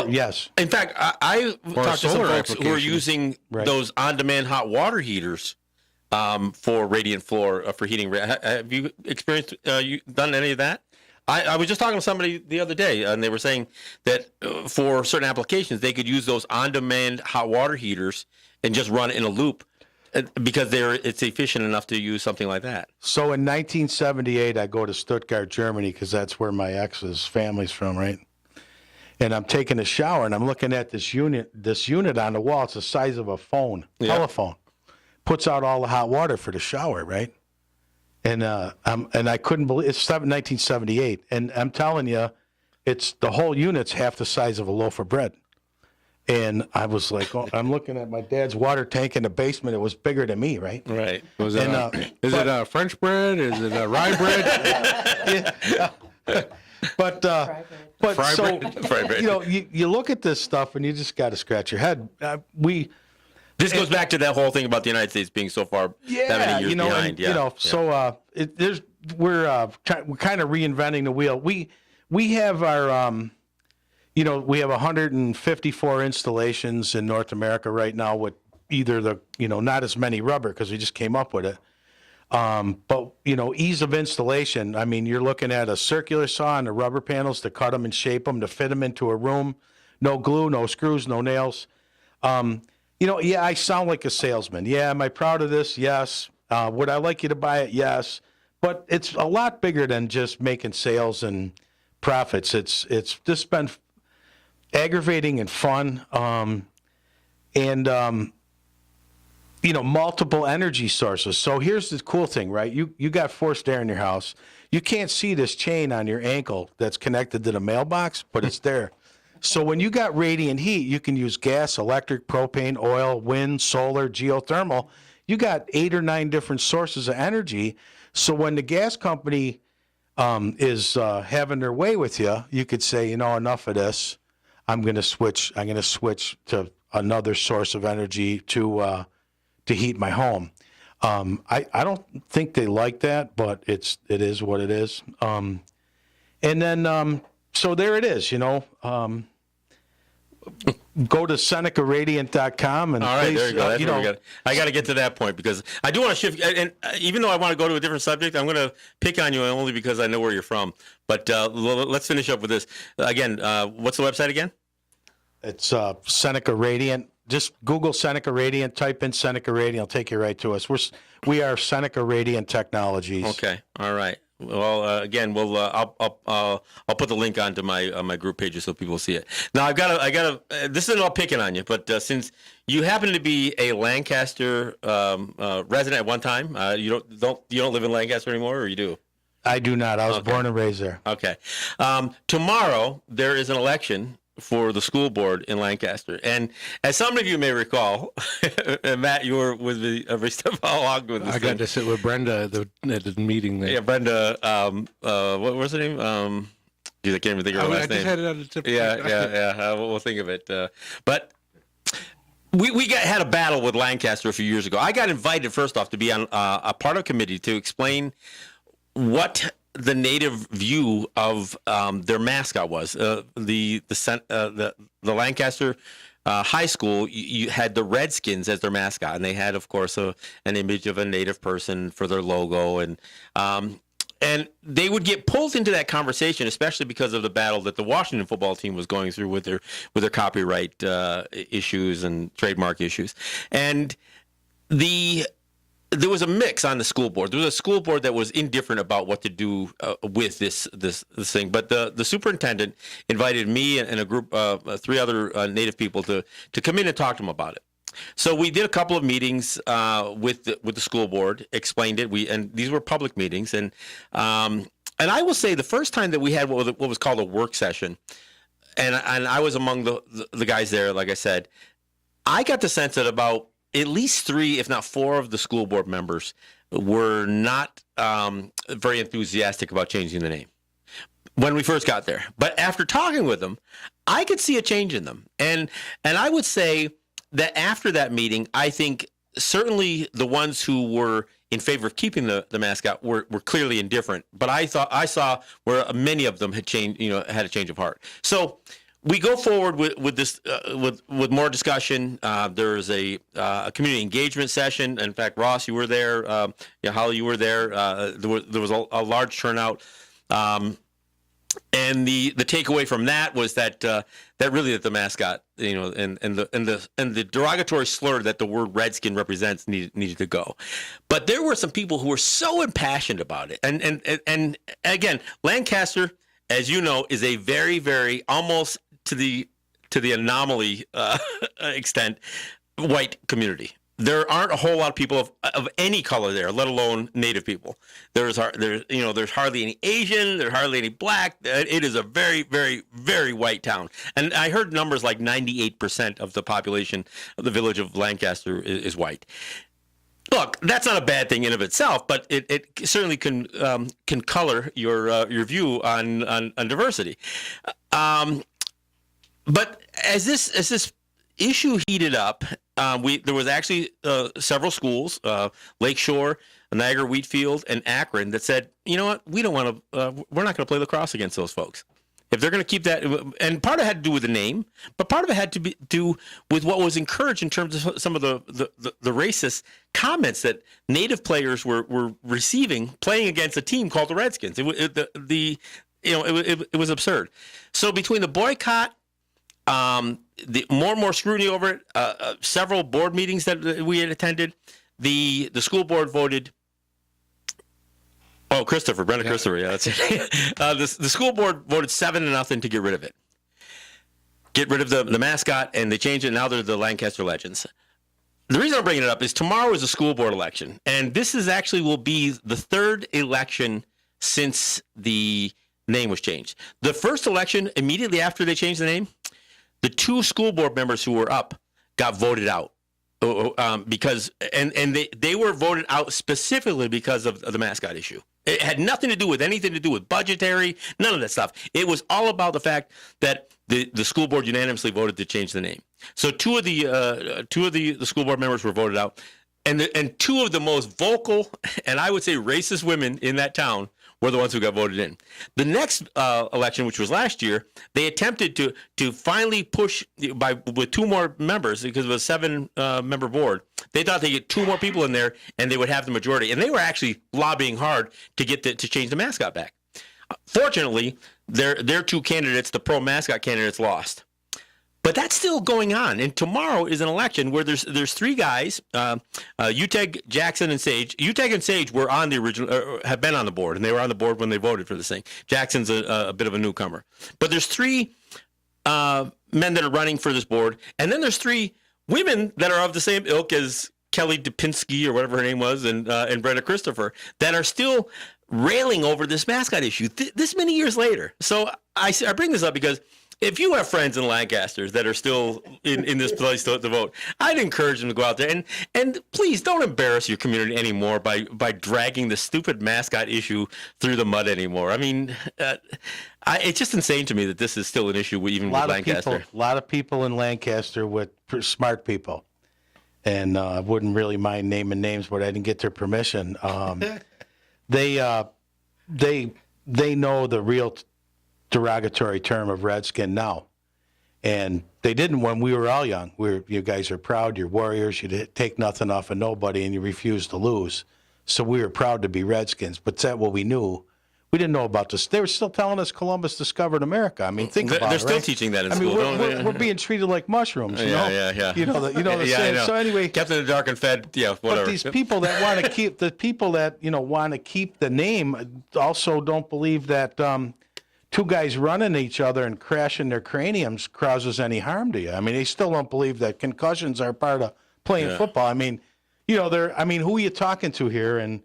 yes. In fact, I talked to some folks who are using those on-demand hot water heaters for radiant floor for heating. Have you experienced done any of that? I was just talking to somebody the other day, and they were saying that for certain applications, they could use those on-demand hot water heaters and just run in a loop because it's efficient enough to use something like that. So in 1978, I go to Stuttgart, Germany, because that's where my ex's family's from, right? And I'm taking a shower, and I'm looking at this unit on the wall. It's the size of a telephone. Puts out all the hot water for the shower, right? And I couldn't believe it's 1978, and I'm telling you, it's the whole unit's half the size of a loaf of bread. And I was like, I'm looking at my dad's water tank in the basement. It was bigger than me, right? Right. Is it French bread? Is it rye bread? Yeah. But Fry bread. You look at this stuff and you just got to scratch your head. This goes back to that whole thing about the United States being so far that many years behind. We're kind of reinventing the wheel. We have our we have 154 installations in North America right now with either not as many rubber because we just came up with it. But ease of installation. I mean, you're looking at a circular saw and the rubber panels to cut them and shape them to fit them into a room. No glue, no screws, no nails. I sound like a salesman. Yeah, am I proud of this? Yes. Would I like you to buy it? Yes. But it's a lot bigger than just making sales and profits. It's just been aggravating and fun. Multiple energy sources. So here's the cool thing, right? You got forced air in your house. You can't see this chain on your ankle that's connected to the mailbox, but it's there. So when you got radiant heat, you can use gas, electric, propane, oil, wind, solar, geothermal. You got 8 or 9 different sources of energy. So when the gas company is having their way with you, you could say, enough of this. I'm going to switch to another source of energy to heat my home. I don't think they like that, but it is what it is. And then so there it is. Go to SenecaRadiant.com and all right, please, there you go. That's where we got. I got to get to that point because I do want to shift. And even though I want to go to a different subject, I'm going to pick on you only because I know where you're from. But let's finish up with this again. What's the website again? It's Seneca Radiant. just Google Seneca Radiant, type in Seneca Radiant, it'll take you right to us. We are Seneca Radiant Technologies. Okay. All right. Well, again, I'll put the link onto my group pages so people see it. Now, I got this isn't all picking on you, but since you happen to be a Lancaster resident at one time, you don't live in Lancaster anymore, or you do? I do not. I was born and raised there. Okay. Tomorrow there is an election for the school board in Lancaster, and as some of you may recall, Matt, you were with me every step along with this. I got to sit with Brenda at the meeting there. Yeah, Brenda. What was her name? Geez, I can't even think of her last I just name. had it on the tip. Yeah. We'll think of it. But we had a battle with Lancaster a few years ago. I got invited first off to be on a part of a committee to explain what the native view of their mascot was. The Lancaster high school, you had the Redskins as their mascot, and they had, of course, an image of a native person for their logo, and they would get pulled into that conversation, especially because of the battle that the Washington football team was going through with their copyright issues and trademark issues, and there was a mix on the school board. There was a school board that was indifferent about what to do with this thing. But the superintendent invited me and a group of 3 other Native people to come in and talk to them about it. So we did a couple of meetings with the school board, explained it. And these were public meetings. And I will say the first time that we had what was called a work session, and I was among the guys there, like I said, I got the sense that about at least 3, if not 4, of the school board members were not very enthusiastic about changing the name when we first got there. But after talking with them, I could see a change in them. And I would say that after that meeting, I think certainly the ones who were in favor of keeping the mascot were clearly indifferent. But I saw where many of them had changed, had a change of heart. So we go forward with this with more discussion. There's a community engagement session. In fact, Ross, you were there. Holly, you were there. There was a large turnout. And the takeaway from that was that that the mascot, and the derogatory slur that the word Redskin represents needed to go. But there were some people who were so impassioned about it. And again, Lancaster, as you know, is a very, very almost to the anomaly extent white community. There aren't a whole lot of people of any color there, let alone Native people. There's hardly any Asian, there's hardly any black. It is a very, very, very white town. And I heard numbers like 98% of the population of the village of Lancaster is white. Look, that's not a bad thing in of itself, but it certainly can color your view on diversity. But as this issue heated up, there was actually several schools, Lakeshore, Niagara, Wheatfield, and Akron, that said, you know what, we're not going to play lacrosse against those folks. If they're going to keep that, and part of it had to do with the name, but part of it had to do with what was encouraged in terms of some of the racist comments that Native players were receiving playing against a team called the Redskins. It was absurd. So between the boycott, the more and more scrutiny over it, several board meetings that we had attended, the school board voted. Oh, Brenda Christopher, yeah, that's it. The school board voted 7-0 to get rid of it. Get rid of the mascot, and they changed it. Now they're the Lancaster Legends. The reason I'm bringing it up is tomorrow is a school board election, and this will be the 3rd election since the name was changed. The first election, immediately after they changed the name, the 2 school board members who were up got voted out because they were voted out specifically because of the mascot issue. It had nothing to do with anything to do with budgetary, none of that stuff. It was all about the fact that the school board unanimously voted to change the name. So 2 of the school board members were voted out, and 2 of the most vocal and I would say racist women in that town were the ones who got voted in. The next election, which was last year, they attempted to finally push with 2 more members because of a 7-member board. They thought they'd get 2 more people in there and they would have the majority. And they were actually lobbying hard to get to change the mascot back. Fortunately, their 2 candidates, the pro mascot candidates, lost. But that's still going on, and tomorrow is an election where there's three guys, Uteg, Jackson, and Sage. Uteg and Sage were on the original, have been on the board, and they were on the board when they voted for this thing. Jackson's a bit of a newcomer, but there's three men that are running for this board, and then there's three women that are of the same ilk as Kelly Dupinski or whatever her name was, and Brenda Christopher, that are still railing over this mascot issue this many years later. So I bring this up because if you have friends in Lancaster that are still in this place to vote, I'd encourage them to go out there and please don't embarrass your community anymore by dragging the stupid mascot issue through the mud anymore. I mean, it's just insane to me that this is still an issue even with Lancaster. A lot of people in Lancaster with smart people, and I wouldn't really mind naming names, but I didn't get their permission. They know the real derogatory term of redskin now, and they didn't when we were all young. You guys are proud, you're warriors, you take nothing off of nobody, and you refuse to lose. So we were proud to be Redskins, but that's what we knew. We didn't know about this. They were still telling us Columbus discovered America. I mean, think about it. They're still right? teaching that in I school. mean, we're being treated like mushrooms. You know? Yeah. You know the Yeah, saying. I know. So anyway, kept in the dark and fed. Yeah, whatever. but these people that want to keep want to keep the name also don't believe that two guys running each other and crashing their craniums causes any harm to you. I mean, they still don't believe that concussions are part of playing football. I mean, who are you talking to here? And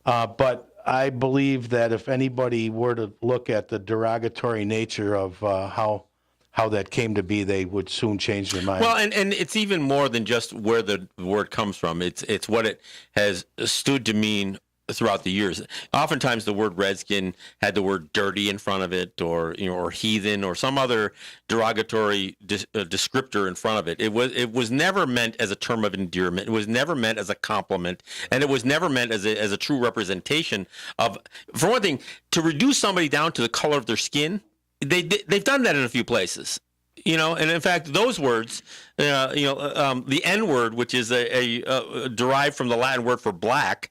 but I believe that if anybody were to look at the derogatory nature of how that came to be, they would soon change their mind. Well, and it's even more than just where the word comes from. It's what it has stood to mean throughout the years. Oftentimes the word redskin had the word dirty in front of it, or heathen, or some other derogatory descriptor in front of it. It was never meant as a term of endearment. It was never meant as a compliment, and it was never meant as a true representation of, for one thing, to reduce somebody down to the color of their skin. They've done that in a few places. And in fact, those words, the N word, which is a derived from the Latin word for black,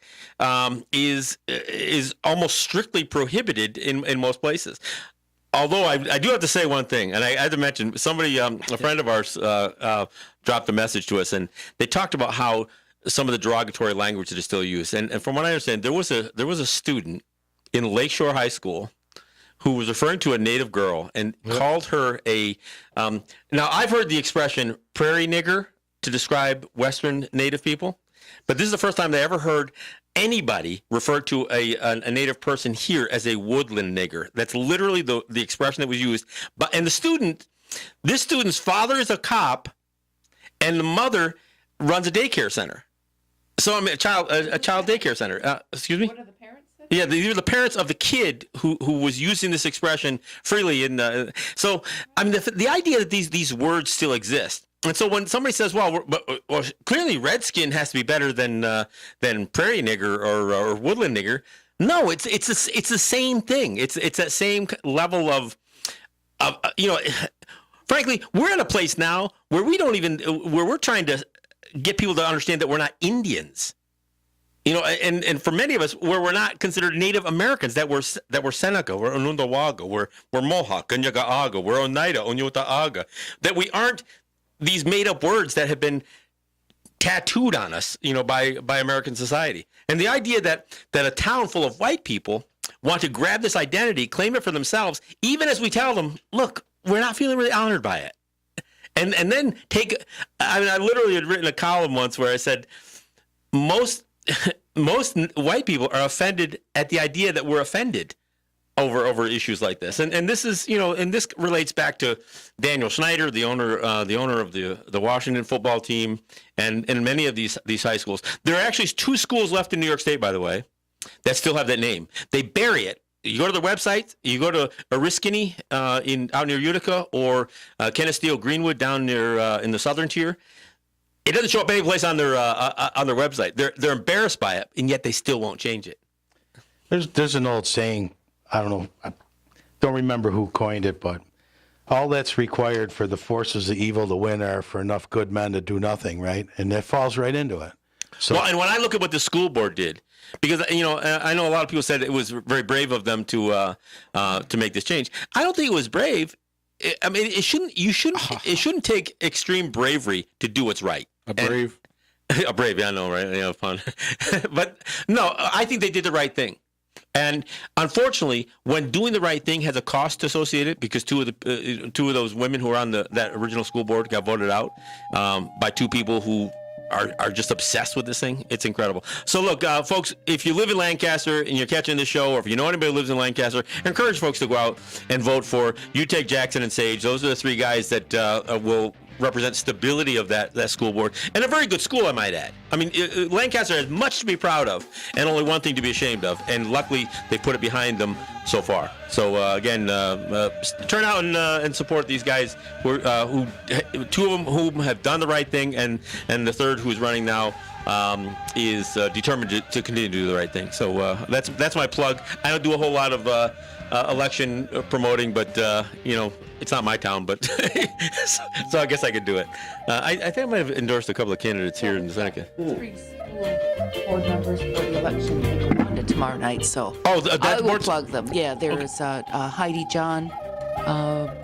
is almost strictly prohibited in most places. Although I do have to say one thing, and I had to mention somebody, a friend of ours, dropped a message to us, and they talked about how some of the derogatory language that is still used. And from what I understand, there was a student in Lakeshore High School who was referring to a native girl and called her a now I've heard the expression prairie nigger to describe Western native people, but this is the first time I ever heard anybody refer to a native person here as a woodland nigger. That's literally the expression that was used. And this student's father is a cop, and the mother runs a daycare center. So I'm a child daycare center. Excuse me. What are the parents said? Yeah, these are the parents of the kid who was using this expression freely. So I mean, the idea that these words still exist. And so when somebody says, well, clearly redskin has to be better than prairie nigger or woodland nigger. No, it's the same thing. It's that same level of frankly, we're at a place now where we're trying to get people to understand that we're not Indians. And for many of us, where we're not considered Native Americans, that we're Seneca, we're Onondaga, we're Mohawk, Onyagaaga, we're Oneida, Onyotaaga, that we aren't these made-up words that have been tattooed on us, by American society. And the idea that a town full of white people want to grab this identity, claim it for themselves, even as we tell them, look, we're not feeling really honored by it. And then I literally had written a column once where I said, most white people are offended at the idea that we're offended over issues like this, and this is and this relates back to Daniel Snyder, the owner of the Washington football team, and many of these high schools. There are actually 2 schools left in New York State, by the way, that still have that name. They bury it. You go to their website, you go to Oriskany out near Utica, or Kenesteel Greenwood down near in the southern tier. It doesn't show up any place on their website. They're embarrassed by it, and yet they still won't change it. There's an old saying. I don't know. I don't remember who coined it, but all that's required for the forces of evil to win are for enough good men to do nothing, right? And that falls right into it. So, well, and when I look at what the school board did, because I know a lot of people said it was very brave of them to make this change. I don't think it was brave. I mean, it shouldn't take extreme bravery to do what's right. A brave. A brave, yeah, I know, right? Yeah, fun. But no, I think they did the right thing. And unfortunately, when doing the right thing has a cost associated, because two of those women who were on that original school board got voted out by two people who are just obsessed with this thing. It's incredible. So look, folks, if you live in Lancaster and you're catching this show, or if you know anybody who lives in Lancaster, encourage folks to go out and vote for Utah, Jackson, and Sage. Those are the three guys that will represent stability of that school board, and a very good school, I might add. I mean, Lancaster has much to be proud of, and only one thing to be ashamed of. And luckily, they put it behind them so far. So again, turn out and support these guys who two of them who have done the right thing, and the third who's running now is determined to continue to do the right thing. So that's my plug. I don't do a whole lot of election promoting, but it's not my town, but so I guess I could do it. I think I might have endorsed a couple of candidates here in Seneca. 3 school board members for the election in Gowanda tomorrow night, so I will plug them. Yeah, there's Heidi John,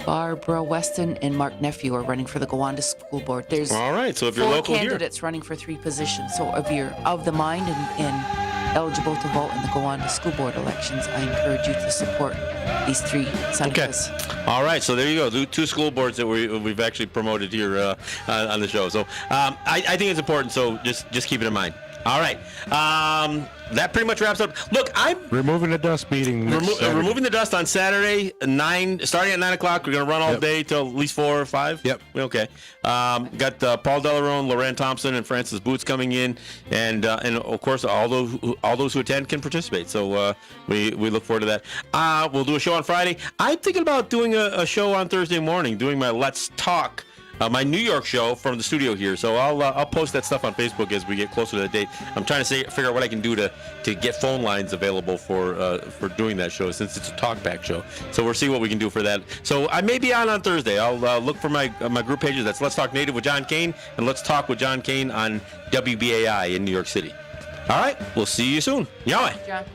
Barbara Weston, and Mark Nephew are running for the Gowanda School Board. There's all right. So if you're 4 local candidates running for 3 positions. So if you're of the mind and eligible to vote in the Gowanda School Board elections, I encourage you to support these 3 Senecas. Okay. All right. So there you go. 2 school boards that we've actually promoted here on the show. So I think it's important. So just keep it in mind. All right. That pretty much wraps up. Look, I'm Removing the dust meeting. removing the dust on Saturday, starting at 9 o'clock. We're going to run all day till at least 4 or 5. Yep. Okay. Got Paul Delarone, Loren Thompson, and Francis Boots coming in, and of course all those who attend can participate. So we look forward to that. We'll do a show on Friday. I'm thinking about doing a show on Thursday morning, doing my Let's Talk. My New York show from the studio here, so I'll post that stuff on Facebook as we get closer to the date. I'm trying to figure out what I can do to get phone lines available for doing that show, since it's a talkback show. So we'll see what we can do for that. So I may be on Thursday. I'll look for my group pages. That's Let's Talk Native with John Kane and Let's Talk with John Kane on WBAI in New York City. All right, we'll see you soon. Yahweh. John.